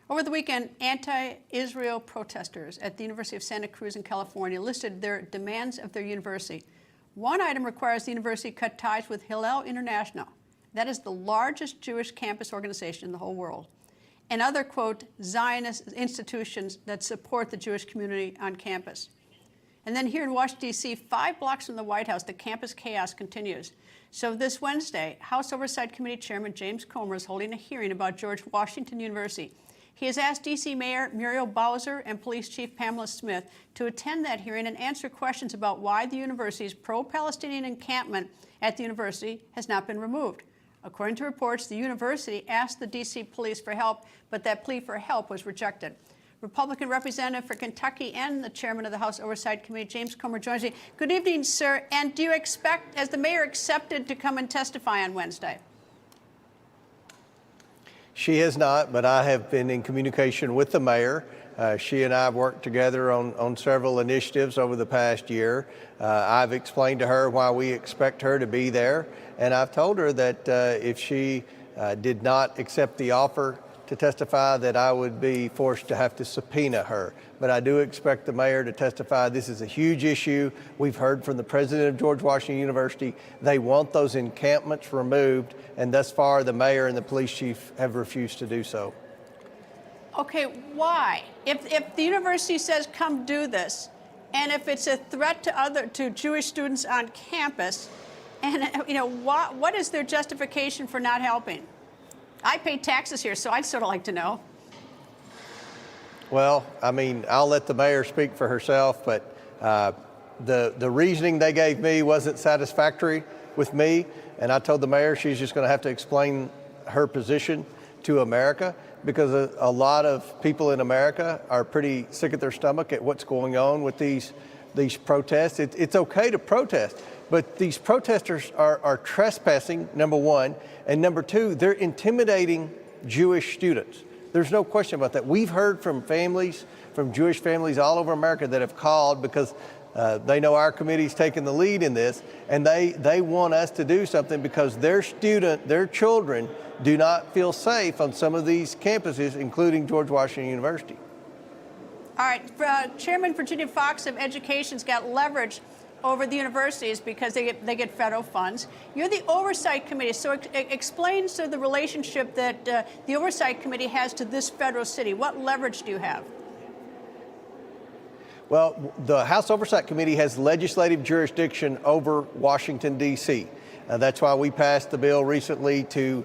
Over the weekend, anti-Israel protesters at the University of Santa Cruz in California listed their demands of their university. One item requires the university cut ties with Hillel International. That is the largest Jewish campus organization in the whole world. And other, quote, Zionist institutions that support the Jewish community on campus. And then here in Washington, D.C., 5 blocks from the White House, the campus chaos continues. So this Wednesday, House Oversight Committee Chairman James Comer is holding a hearing about George Washington University. He has asked DC Mayor Muriel Bowser and Police Chief Pamela Smith to attend that hearing and answer questions about why the university's pro-Palestinian encampment at the university has not been removed. According to reports, the university asked the DC police for help, but that plea for help was rejected. Republican representative for Kentucky and the chairman of the House Oversight Committee, James Comer, joins me. Good evening, sir. And do you expect, as the mayor accepted, to come and testify on Wednesday? She has not, but I have been in communication with the mayor. She and I have worked together on several initiatives over the past year. I've explained to her why we expect her to be there, and I've told her that if she did not accept the offer to testify, that I would be forced to have to subpoena her. But I do expect the mayor to testify. This is a huge issue. We've heard from the president of George Washington University. They want those encampments removed, and thus far the mayor and the police chief have refused to do so. Okay, why? If the university says come do this, and if it's a threat to Jewish students on campus, and what is their justification for not helping? I pay taxes here, so I'd sort of like to know. Well, I mean, I'll let the mayor speak for herself, but the reasoning they gave me wasn't satisfactory with me, and I told the mayor she's just going to have to explain her position to America, because a lot of people in America are pretty sick at their stomach at what's going on with these protests. It's okay to protest, but these protesters are trespassing, number one, and number two, they're intimidating Jewish students. There's no question about that. We've heard from families, from Jewish families all over America that have called because they know our committee's taking the lead in this, and they want us to do something because their children do not feel safe on some of these campuses, including George Washington University. All right, Chairman Virginia Foxx of Education's got leverage over the universities because they get federal funds. You're the Oversight Committee, so explain the relationship that the Oversight Committee has to this federal city. What leverage do you have? Well, the House Oversight Committee has legislative jurisdiction over Washington, D.C. That's why we passed the bill recently to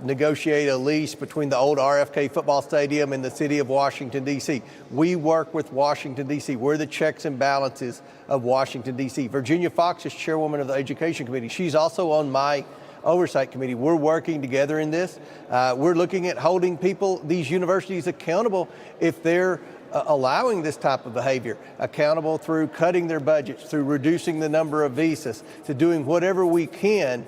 negotiate a lease between the old RFK football stadium and the city of Washington, D.C. We work with Washington, D.C. We're the checks and balances of Washington, D.C. Virginia Foxx is chairwoman of the Education Committee. She's also on my Oversight Committee. We're working together in this. We're looking at holding these universities accountable if they're allowing this type of behavior, accountable through cutting their budgets, through reducing the number of visas, to doing whatever we can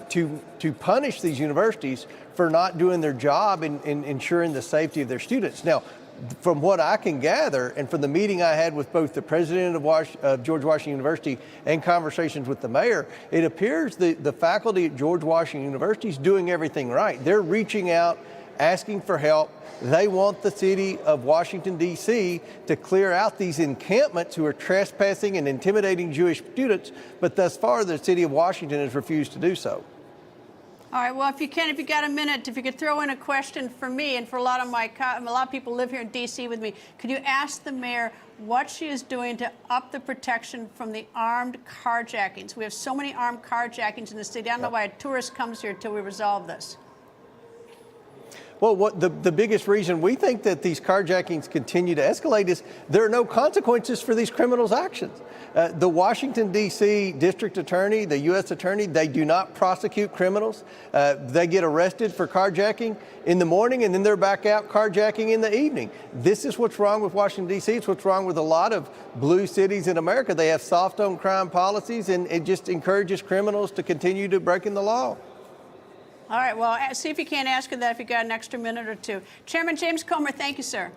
to punish these universities for not doing their job in ensuring the safety of their students. Now, from what I can gather, and from the meeting I had with both the president of George Washington University and conversations with the mayor, it appears the faculty at George Washington University is doing everything right. They're reaching out, asking for help. They want the city of Washington, D.C. to clear out these encampments who are trespassing and intimidating Jewish students, but thus far the city of Washington has refused to do so. All right, well, if you got a minute, if you could throw in a question for me and for a lot of people live here in D.C. with me, could you ask the mayor what she is doing to up the protection from the armed carjackings? We have so many armed carjackings in the city. I don't know why a tourist comes here until we resolve this. Well, the biggest reason we think that these carjackings continue to escalate is there are no consequences for these criminals' actions. The Washington, D.C. District Attorney, the U.S. Attorney, they do not prosecute criminals. They get arrested for carjacking in the morning, and then they're back out carjacking in the evening. This is what's wrong with Washington, D.C. It's what's wrong with a lot of blue cities in America. They have soft on crime policies, and it just encourages criminals to continue to breaking the law. All right, well, see if you can't ask her that if you got an extra minute or two. Chairman James Comer, thank you, sir.